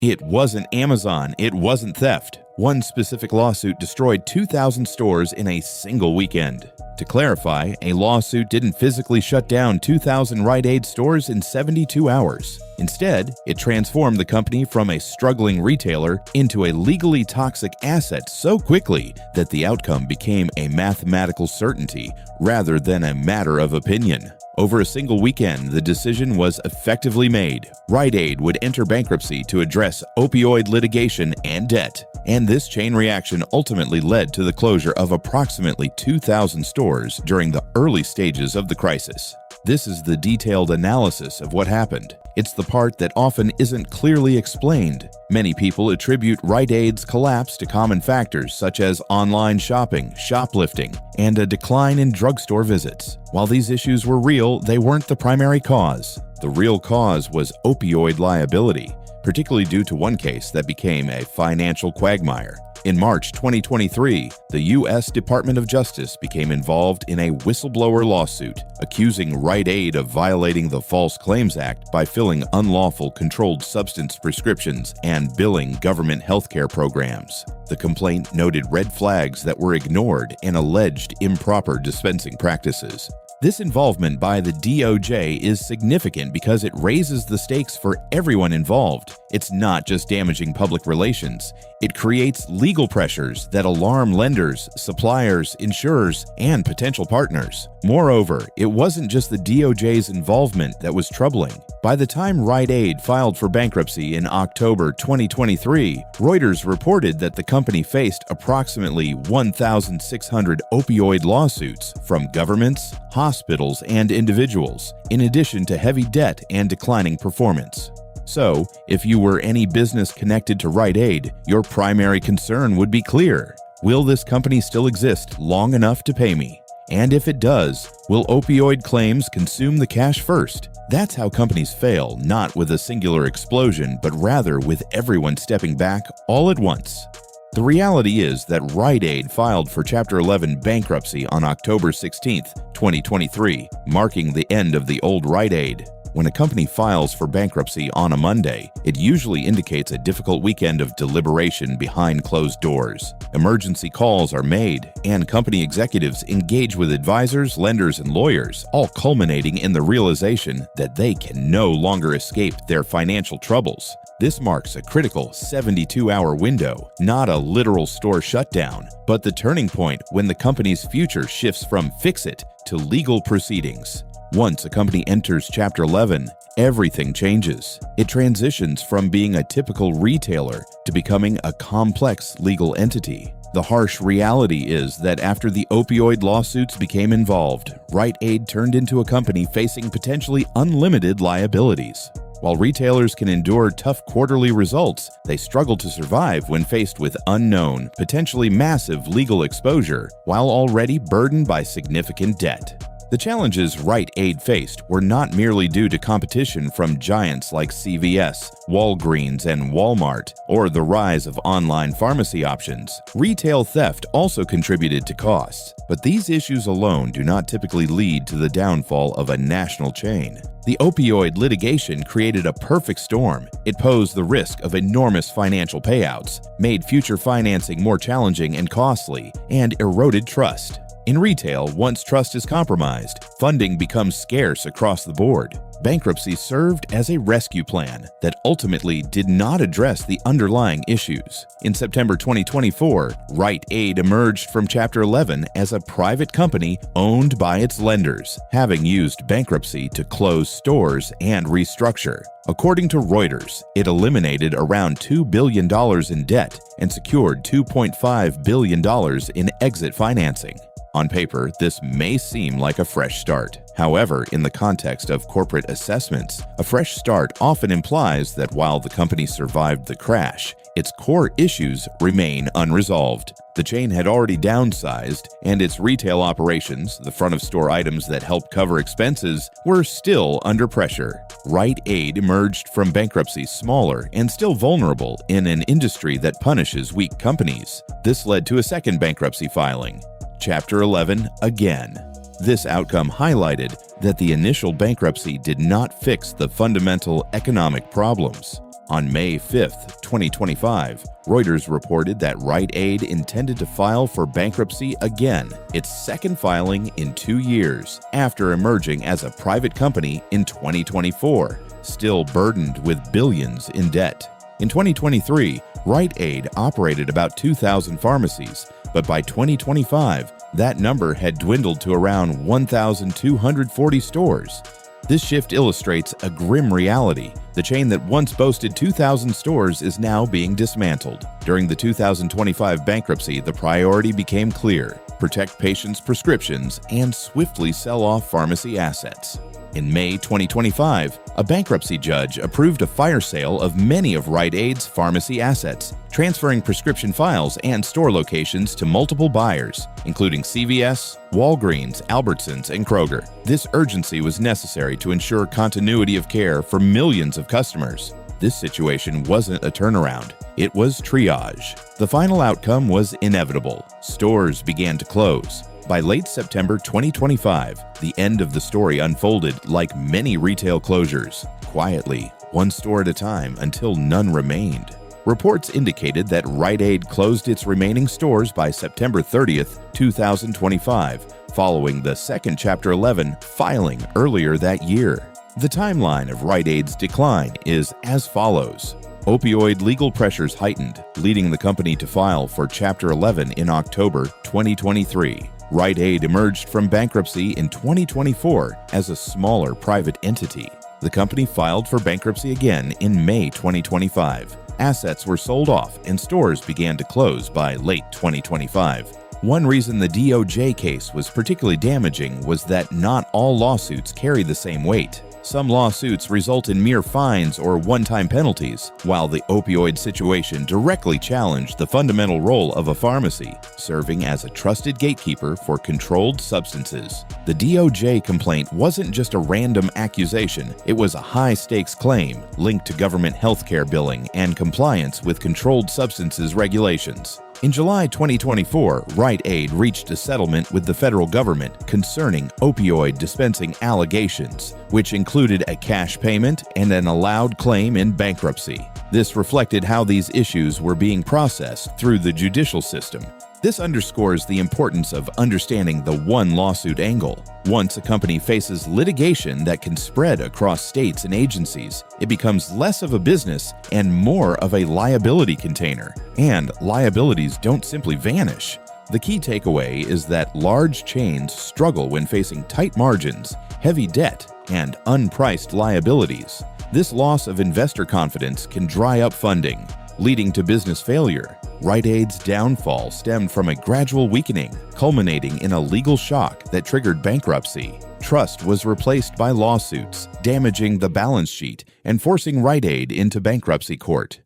It wasn't Amazon, it wasn't theft. One specific lawsuit destroyed 2,000 stores in a single weekend. To clarify, a lawsuit didn't physically shut down 2,000 Rite Aid stores in 72 hours. Instead, it transformed the company from a struggling retailer into a legally toxic asset so quickly that the outcome became a mathematical certainty rather than a matter of opinion. Over a single weekend, the decision was effectively made. Rite Aid would enter bankruptcy to address opioid litigation and debt. And this chain reaction ultimately led to the closure of approximately 2,000 stores during the early stages of the crisis. This is the detailed analysis of what happened. It's the part that often isn't clearly explained. Many people attribute Rite Aid's collapse to common factors such as online shopping, shoplifting, and a decline in drugstore visits. While these issues were real, they weren't the primary cause. The real cause was opioid liability, particularly due to one case that became a financial quagmire. In March 2023, the U.S. Department of Justice became involved in a whistleblower lawsuit accusing Rite Aid of violating the False Claims Act by filling unlawful controlled substance prescriptions and billing government healthcare programs. The complaint noted red flags that were ignored and alleged improper dispensing practices. This involvement by the DOJ is significant because it raises the stakes for everyone involved. It's not just damaging public relations. It creates legal pressures that alarm lenders, suppliers, insurers, and potential partners. Moreover, it wasn't just the DOJ's involvement that was troubling. By the time Rite Aid filed for bankruptcy in October 2023, Reuters reported that the company faced approximately 1,600 opioid lawsuits from governments, hospitals, and individuals, in addition to heavy debt and declining performance. So, if you were any business connected to Rite Aid, your primary concern would be clear. Will this company still exist long enough to pay me? And if it does, will opioid claims consume the cash first? That's how companies fail, not with a singular explosion, but rather with everyone stepping back all at once. The reality is that Rite Aid filed for Chapter 11 bankruptcy on October 16, 2023, marking the end of the old Rite Aid. When a company files for bankruptcy on a Monday, it usually indicates a difficult weekend of deliberation behind closed doors. Emergency calls are made, and company executives engage with advisors, lenders, and lawyers, all culminating in the realization that they can no longer escape their financial troubles. This marks a critical 72-hour window, not a literal store shutdown, but the turning point when the company's future shifts from fix-it to legal proceedings. Once a company enters Chapter 11, everything changes. It transitions from being a typical retailer to becoming a complex legal entity. The harsh reality is that after the opioid lawsuits became involved, Rite Aid turned into a company facing potentially unlimited liabilities. While retailers can endure tough quarterly results, they struggle to survive when faced with unknown, potentially massive legal exposure, while already burdened by significant debt. The challenges Rite Aid faced were not merely due to competition from giants like CVS, Walgreens, and Walmart, or the rise of online pharmacy options. Retail theft also contributed to costs, but these issues alone do not typically lead to the downfall of a national chain. The opioid litigation created a perfect storm. It posed the risk of enormous financial payouts, made future financing more challenging and costly, and eroded trust. In retail, once trust is compromised, funding becomes scarce across the board. Bankruptcy served as a rescue plan that ultimately did not address the underlying issues. In September 2024, Rite Aid emerged from Chapter 11 as a private company owned by its lenders, having used bankruptcy to close stores and restructure. According to Reuters, it eliminated around $2 billion in debt and secured $2.5 billion in exit financing. On paper, this may seem like a fresh start. However, in the context of corporate assessments, a fresh start often implies that while the company survived the crash, its core issues remain unresolved. The chain had already downsized, and its retail operations, the front-of-store items that help cover expenses, were still under pressure. Rite Aid emerged from bankruptcy smaller and still vulnerable in an industry that punishes weak companies. This led to a second bankruptcy filing. Chapter 11 again. This outcome highlighted that the initial bankruptcy did not fix the fundamental economic problems. On May 5, 2025, Reuters reported that Rite Aid intended to file for bankruptcy again, its second filing in 2 years, after emerging as a private company in 2024, still burdened with billions in debt. In 2023, Rite Aid operated about 2,000 pharmacies, but by 2025, that number had dwindled to around 1,240 stores. This shift illustrates a grim reality. The chain that once boasted 2,000 stores is now being dismantled. During the 2025 bankruptcy, the priority became clear: protect patients' prescriptions and swiftly sell off pharmacy assets. In May 2025, a bankruptcy judge approved a fire sale of many of Rite Aid's pharmacy assets, transferring prescription files and store locations to multiple buyers, including CVS, Walgreens, Albertsons, and Kroger. This urgency was necessary to ensure continuity of care for millions of customers. This situation wasn't a turnaround. It was triage. The final outcome was inevitable. Stores began to close. By late September 2025, the end of the story unfolded like many retail closures, quietly, one store at a time until none remained. Reports indicated that Rite Aid closed its remaining stores by September 30th, 2025, following the second Chapter 11 filing earlier that year. The timeline of Rite Aid's decline is as follows. Opioid legal pressures heightened, leading the company to file for Chapter 11 in October 2023. Rite Aid emerged from bankruptcy in 2024 as a smaller private entity. The company filed for bankruptcy again in May 2025. Assets were sold off and stores began to close by late 2025. One reason the DOJ case was particularly damaging was that not all lawsuits carry the same weight. Some lawsuits result in mere fines or one-time penalties, while the opioid situation directly challenged the fundamental role of a pharmacy, serving as a trusted gatekeeper for controlled substances. The DOJ complaint wasn't just a random accusation, it was a high-stakes claim linked to government healthcare billing and compliance with controlled substances regulations. In July 2024, Rite Aid reached a settlement with the federal government concerning opioid dispensing allegations, which included a cash payment and an allowed claim in bankruptcy. This reflected how these issues were being processed through the judicial system. This underscores the importance of understanding the one lawsuit angle. Once a company faces litigation that can spread across states and agencies, it becomes less of a business and more of a liability container. And liabilities don't simply vanish. The key takeaway is that large chains struggle when facing tight margins, heavy debt, and unpriced liabilities. This loss of investor confidence can dry up funding, leading to business failure. Rite Aid's downfall stemmed from a gradual weakening, culminating in a legal shock that triggered bankruptcy. Trust was replaced by lawsuits, damaging the balance sheet and forcing Rite Aid into bankruptcy court.